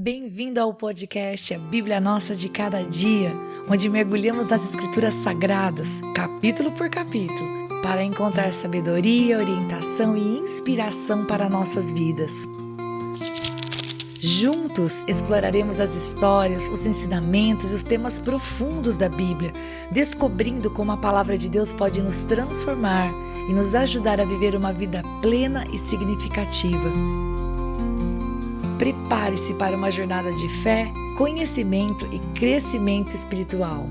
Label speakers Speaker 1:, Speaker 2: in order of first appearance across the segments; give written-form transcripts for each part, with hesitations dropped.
Speaker 1: Bem-vindo ao podcast A Bíblia Nossa de Cada Dia, onde mergulhamos nas Escrituras Sagradas, capítulo por capítulo, para encontrar sabedoria, orientação e inspiração para nossas vidas. Juntos exploraremos as histórias, os ensinamentos e os temas profundos da Bíblia, descobrindo como a palavra de Deus pode nos transformar e nos ajudar a viver uma vida plena e significativa. Prepare-se para uma jornada de fé, conhecimento e crescimento espiritual.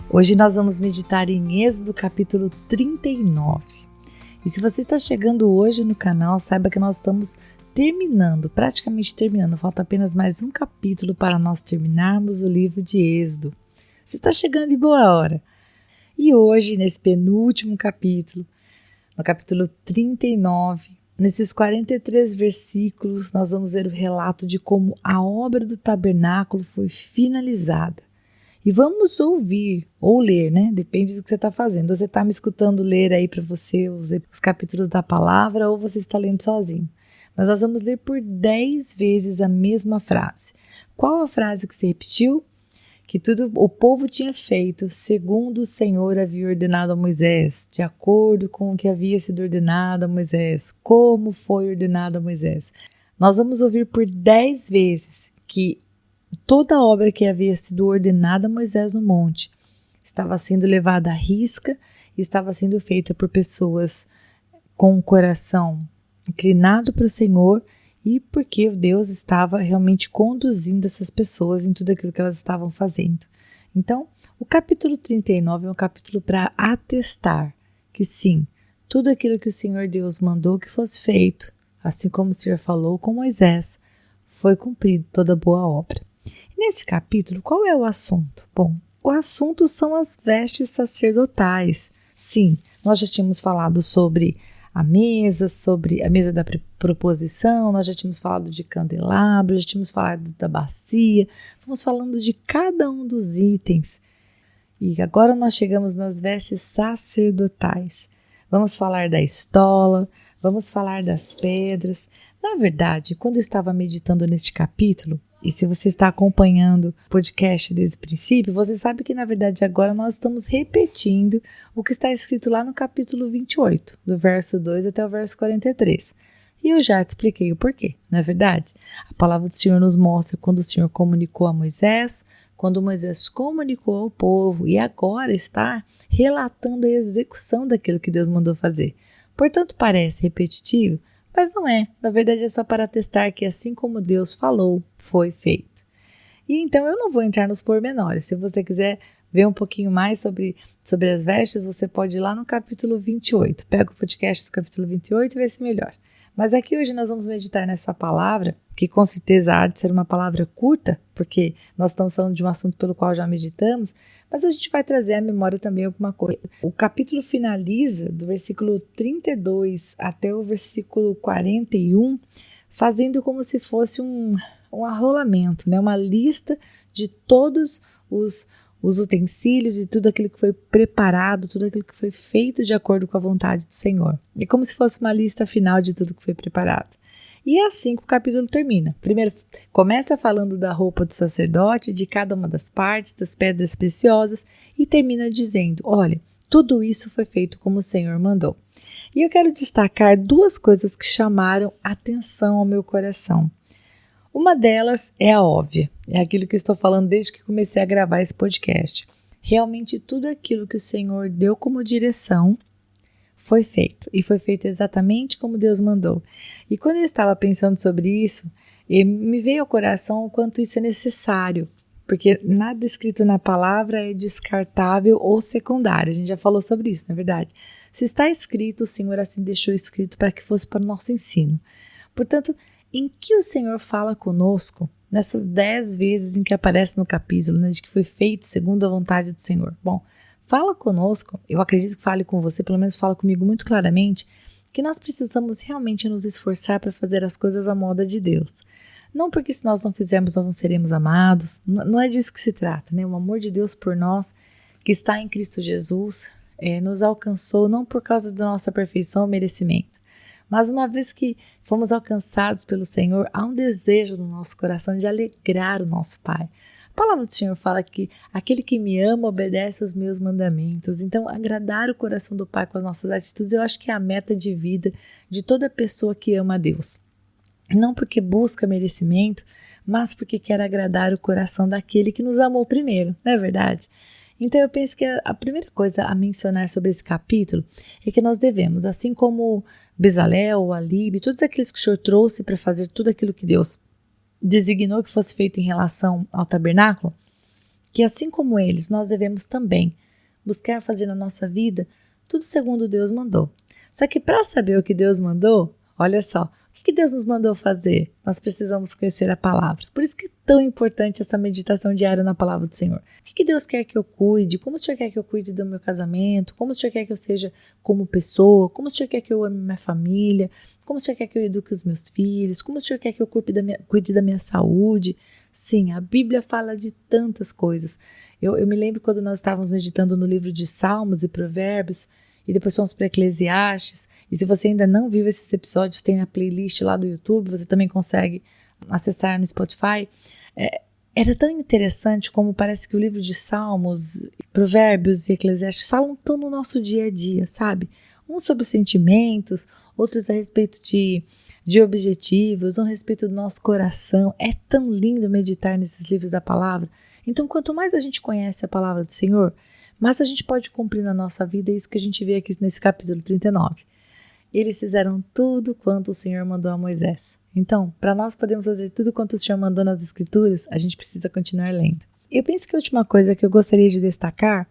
Speaker 1: Hoje nós vamos meditar em Êxodo capítulo 39. E se você está chegando hoje no canal, saiba que nós estamos praticamente terminando. Falta apenas mais um capítulo para nós terminarmos o livro de Êxodo. Você está chegando em boa hora. E hoje, nesse penúltimo capítulo, no capítulo 39, nesses 43 versículos, nós vamos ver o relato de como a obra do tabernáculo foi finalizada. E vamos ouvir, ou ler, né? Depende do que você está fazendo. Você está me escutando ler aí para você os capítulos da palavra ou você está lendo sozinho. Mas nós vamos ler por 10 vezes a mesma frase. Qual a frase que se repetiu? Que tudo o povo tinha feito segundo o Senhor havia ordenado a Moisés, de acordo com o que havia sido ordenado a Moisés, como foi ordenado a Moisés. Nós vamos ouvir por 10 vezes que toda a obra que havia sido ordenada a Moisés no monte estava sendo levada à risca e estava sendo feita por pessoas com o coração inclinado para o Senhor e porque Deus estava realmente conduzindo essas pessoas em tudo aquilo que elas estavam fazendo. Então, o capítulo 39 é um capítulo para atestar que sim, tudo aquilo que o Senhor Deus mandou que fosse feito, assim como o Senhor falou com Moisés, foi cumprido toda boa obra. E nesse capítulo, qual é o assunto? Bom, o assunto são as vestes sacerdotais. Sim, nós já tínhamos falado sobre a mesa da proposição, nós já tínhamos falado de candelabro, já tínhamos falado da bacia, fomos falando de cada um dos itens. E agora nós chegamos nas vestes sacerdotais. Vamos falar da estola, vamos falar das pedras. Na verdade, quando eu estava meditando neste capítulo, e se você está acompanhando o podcast desde o princípio, você sabe que na verdade agora nós estamos repetindo o que está escrito lá no capítulo 28, do verso 2 até o verso 43. E eu já te expliquei o porquê, não é verdade? A palavra do Senhor nos mostra quando o Senhor comunicou a Moisés, quando Moisés comunicou ao povo e agora está relatando a execução daquilo que Deus mandou fazer. Portanto, parece repetitivo, mas não é, na verdade é só para atestar que assim como Deus falou, foi feito. E então eu não vou entrar nos pormenores, se você quiser ver um pouquinho mais sobre as vestes, você pode ir lá no capítulo 28, pega o podcast do capítulo 28 e vai ser melhor. Mas aqui hoje nós vamos meditar nessa palavra, que com certeza há de ser uma palavra curta, porque nós estamos falando de um assunto pelo qual já meditamos, mas a gente vai trazer à memória também alguma coisa. O capítulo finaliza do versículo 32 até o versículo 41, fazendo como se fosse um arrolamento, né? Uma lista de todos os utensílios e tudo aquilo que foi preparado, tudo aquilo que foi feito de acordo com a vontade do Senhor. É como se fosse uma lista final de tudo que foi preparado. E é assim que o capítulo termina. Primeiro, começa falando da roupa do sacerdote, de cada uma das partes, das pedras preciosas, e termina dizendo, olha, tudo isso foi feito como o Senhor mandou. E eu quero destacar duas coisas que chamaram atenção ao meu coração. Uma delas é a óbvia, é aquilo que eu estou falando desde que comecei a gravar esse podcast. Realmente tudo aquilo que o Senhor deu como direção foi feito, e foi feito exatamente como Deus mandou. E quando eu estava pensando sobre isso, me veio ao coração o quanto isso é necessário, porque nada escrito na palavra é descartável ou secundário. A gente já falou sobre isso, não é verdade? Se está escrito, o Senhor assim deixou escrito para que fosse para o nosso ensino. Portanto, em que o Senhor fala conosco nessas 10 vezes em que aparece no capítulo, né, de que foi feito segundo a vontade do Senhor? Bom, fala conosco, eu acredito que fale com você, pelo menos fala comigo muito claramente, que nós precisamos realmente nos esforçar para fazer as coisas à moda de Deus. Não porque se nós não fizermos, nós não seremos amados. Não é disso que se trata, né? O amor de Deus por nós, que está em Cristo Jesus, nos alcançou não por causa da nossa perfeição ou merecimento, mas uma vez que fomos alcançados pelo Senhor, há um desejo no nosso coração de alegrar o nosso Pai. A palavra do Senhor fala que aquele que me ama obedece aos meus mandamentos. Então, agradar o coração do Pai com as nossas atitudes, eu acho que é a meta de vida de toda pessoa que ama a Deus. Não porque busca merecimento, mas porque quer agradar o coração daquele que nos amou primeiro, não é verdade? Então eu penso que a primeira coisa a mencionar sobre esse capítulo é que nós devemos, assim como Bezalel, Alibe, todos aqueles que o Senhor trouxe para fazer tudo aquilo que Deus designou que fosse feito em relação ao tabernáculo, que assim como eles, nós devemos também buscar fazer na nossa vida tudo segundo Deus mandou. Só que para saber o que Deus mandou, olha só, o que Deus nos mandou fazer? Nós precisamos conhecer a palavra. Por isso que é tão importante essa meditação diária na palavra do Senhor. O que Deus quer que eu cuide? Como o Senhor quer que eu cuide do meu casamento? Como o Senhor quer que eu seja como pessoa? Como o Senhor quer que eu ame minha família? Como o Senhor quer que eu eduque os meus filhos? Como o Senhor quer que eu cuide da minha saúde? Sim, a Bíblia fala de tantas coisas. Eu me lembro quando nós estávamos meditando no livro de Salmos e Provérbios, e depois fomos para Eclesiastes. E se você ainda não viu esses episódios, tem na playlist lá do YouTube, você também consegue acessar no Spotify. Era tão interessante como parece que o livro de Salmos, Provérbios e Eclesiastes falam tão no nosso dia a dia, sabe? Uns sobre sentimentos, outros a respeito de objetivos, um a respeito do nosso coração. É tão lindo meditar nesses livros da palavra. Então, quanto mais a gente conhece a palavra do Senhor, mais a gente pode cumprir na nossa vida isso que a gente vê aqui nesse capítulo 39. Eles fizeram tudo quanto o Senhor mandou a Moisés. Então, para nós podermos fazer tudo quanto o Senhor mandou nas Escrituras, a gente precisa continuar lendo. Eu penso que a última coisa que eu gostaria de destacar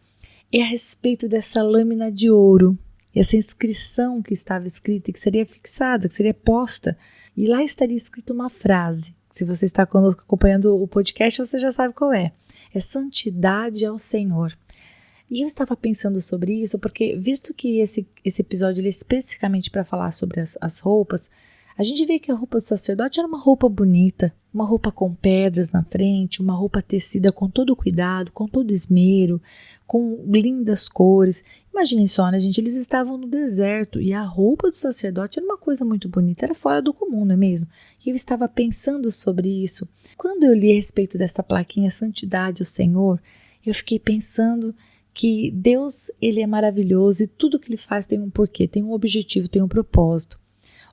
Speaker 1: é a respeito dessa lâmina de ouro, essa inscrição que estava escrita e que seria fixada, que seria posta. E lá estaria escrita uma frase. Se você está conosco acompanhando o podcast, você já sabe qual é. É santidade ao Senhor. E eu estava pensando sobre isso porque, visto que esse episódio ele é especificamente para falar sobre as roupas, a gente vê que a roupa do sacerdote era uma roupa bonita, uma roupa com pedras na frente, uma roupa tecida com todo cuidado, com todo esmero, com lindas cores. Imaginem só, né, gente? Eles estavam no deserto e a roupa do sacerdote era uma coisa muito bonita, era fora do comum, não é mesmo? E eu estava pensando sobre isso. Quando eu li a respeito dessa plaquinha Santidade ao Senhor, eu fiquei pensando que Deus, ele é maravilhoso e tudo que ele faz tem um porquê, tem um objetivo, tem um propósito.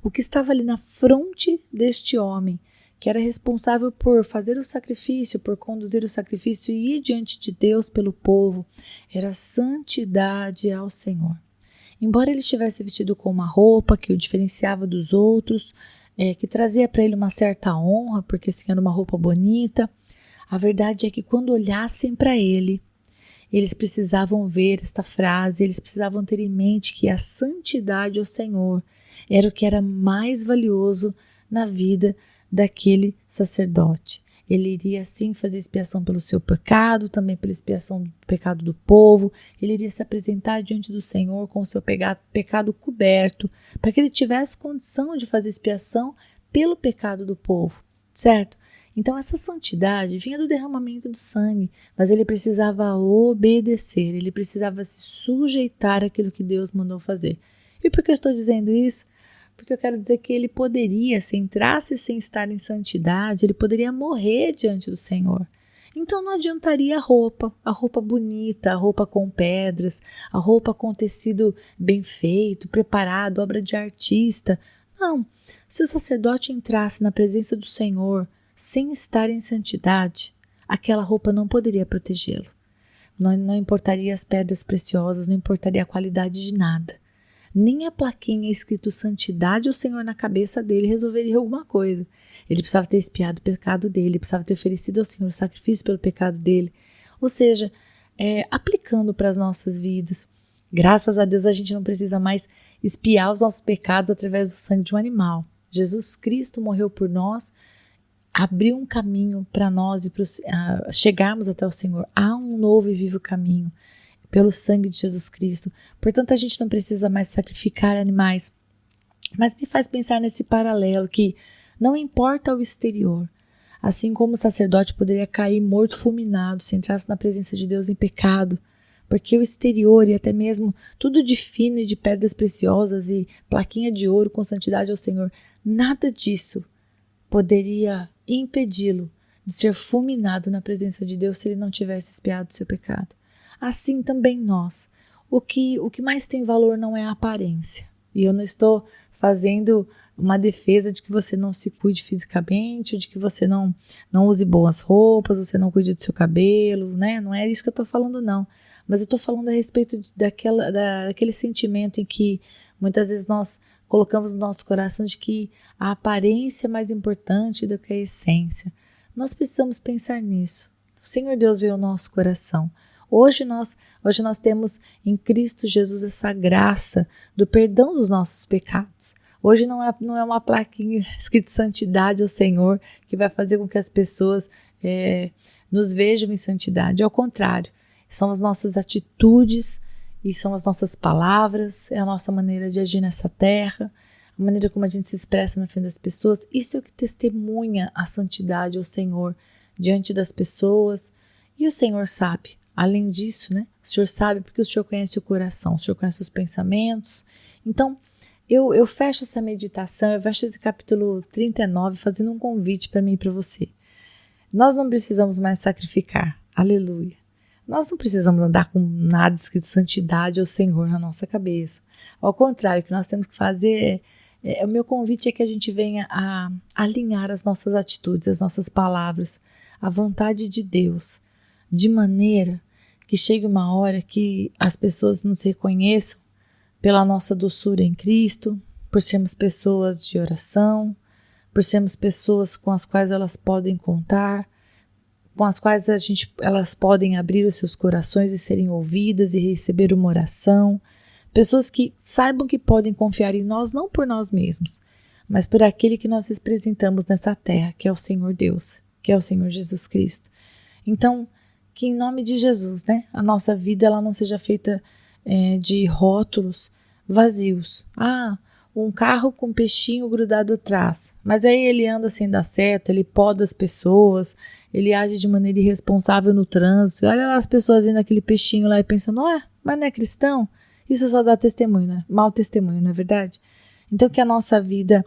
Speaker 1: O que estava ali na fronte deste homem, que era responsável por fazer o sacrifício, por conduzir o sacrifício e ir diante de Deus pelo povo, era santidade ao Senhor. Embora ele estivesse vestido com uma roupa que o diferenciava dos outros, que trazia para ele uma certa honra, porque assim era uma roupa bonita, a verdade é que quando olhassem para ele, eles precisavam ver esta frase, eles precisavam ter em mente que a santidade ao Senhor era o que era mais valioso na vida daquele sacerdote. Ele iria assim fazer expiação pelo seu pecado, também pela expiação do pecado do povo. Ele iria se apresentar diante do Senhor com o seu pecado coberto, para que ele tivesse condição de fazer expiação pelo pecado do povo, certo? Então essa santidade vinha do derramamento do sangue, mas ele precisava obedecer, ele precisava se sujeitar àquilo que Deus mandou fazer. E por que eu estou dizendo isso? Porque eu quero dizer que ele poderia, se entrasse sem estar em santidade, ele poderia morrer diante do Senhor. Então não adiantaria a roupa bonita, a roupa com pedras, a roupa com tecido bem feito, preparado, obra de artista. Não, se o sacerdote entrasse na presença do Senhor sem estar em santidade, aquela roupa não poderia protegê-lo. Não importaria as pedras preciosas, não importaria a qualidade de nada. Nem a plaquinha escrito santidade ao Senhor na cabeça dele resolveria alguma coisa. Ele precisava ter expiado o pecado dele, ele precisava ter oferecido ao Senhor o sacrifício pelo pecado dele. Ou seja, aplicando para as nossas vidas. Graças a Deus a gente não precisa mais expiar os nossos pecados através do sangue de um animal. Jesus Cristo morreu por nós, abriu um caminho para nós e chegarmos até o Senhor. Há um novo e vivo caminho pelo sangue de Jesus Cristo. Portanto, a gente não precisa mais sacrificar animais. Mas me faz pensar nesse paralelo que não importa o exterior, Assim como o sacerdote poderia cair morto fulminado se entrasse na presença de Deus em pecado, porque o exterior e até mesmo tudo de fino e de pedras preciosas e plaquinha de ouro com santidade ao Senhor, nada disso poderia impedi-lo de ser fulminado na presença de Deus se ele não tivesse expiado seu pecado. Assim também nós. O que mais tem valor não é a aparência. E eu não estou fazendo uma defesa de que você não se cuide fisicamente, ou de que você não use boas roupas, você não cuide do seu cabelo, né? Não é isso que eu estou falando, não. Mas eu estou falando a respeito daquele sentimento em que muitas vezes nós colocamos no nosso coração de que a aparência é mais importante do que a essência. Nós precisamos pensar nisso. O Senhor Deus veio ao nosso coração. Hoje nós temos em Cristo Jesus essa graça do perdão dos nossos pecados. Hoje não é uma plaquinha escrita santidade ao Senhor que vai fazer com que as pessoas nos vejam em santidade. Ao contrário, são as nossas atitudes e são as nossas palavras, é a nossa maneira de agir nessa terra, a maneira como a gente se expressa na frente das pessoas. Isso é o que testemunha a santidade ao Senhor diante das pessoas. E o Senhor sabe. Além disso, né? O Senhor sabe porque o Senhor conhece o coração, o Senhor conhece os pensamentos. Então, eu fecho essa meditação, eu fecho esse capítulo 39 fazendo um convite para mim e para você. Nós não precisamos mais sacrificar. Aleluia. Nós não precisamos andar com nada escrito santidade ao Senhor na nossa cabeça. Ao contrário, o que nós temos que fazer o meu convite é que a gente venha a alinhar as nossas atitudes, as nossas palavras, à vontade de Deus, de maneira que chegue uma hora que as pessoas nos reconheçam pela nossa doçura em Cristo, por sermos pessoas de oração, por sermos pessoas com as quais elas podem contar, com as quais elas podem abrir os seus corações e serem ouvidas e receber uma oração. Pessoas que saibam que podem confiar em nós, não por nós mesmos, mas por aquele que nós representamos nessa terra, que é o Senhor Deus, que é o Senhor Jesus Cristo. Então, que em nome de Jesus, né, a nossa vida ela não seja feita de rótulos vazios. Um carro com peixinho grudado atrás, mas aí ele anda sem dar seta, ele poda as pessoas, ele age de maneira irresponsável no trânsito. Olha lá as pessoas vendo aquele peixinho lá e pensando, mas não é cristão? Isso só dá testemunho, né? Mau testemunho, não é verdade? Então que a nossa vida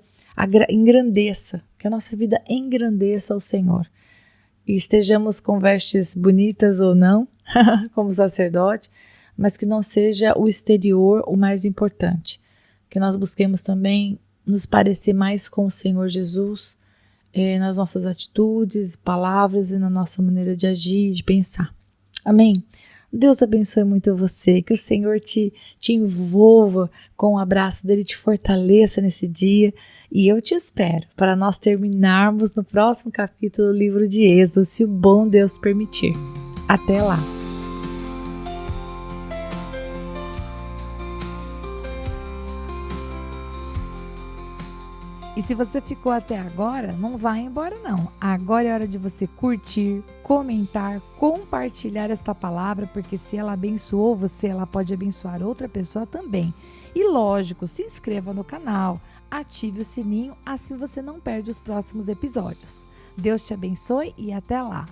Speaker 1: engrandeça, que a nossa vida engrandeça ao Senhor. E estejamos com vestes bonitas ou não, como sacerdote, mas que não seja o exterior o mais importante. Que nós busquemos também nos parecer mais com o Senhor Jesus, nas nossas atitudes, palavras e na nossa maneira de agir e de pensar. Amém? Deus abençoe muito você, que o Senhor te envolva com o abraço dele, te fortaleça nesse dia. E eu te espero para nós terminarmos no próximo capítulo do livro de Êxodo, se o bom Deus permitir. Até lá! E se você ficou até agora, não vai embora não. Agora é hora de você curtir, comentar, compartilhar esta palavra, porque se ela abençoou você, ela pode abençoar outra pessoa também. E lógico, se inscreva no canal, ative o sininho, assim você não perde os próximos episódios. Deus te abençoe e até lá!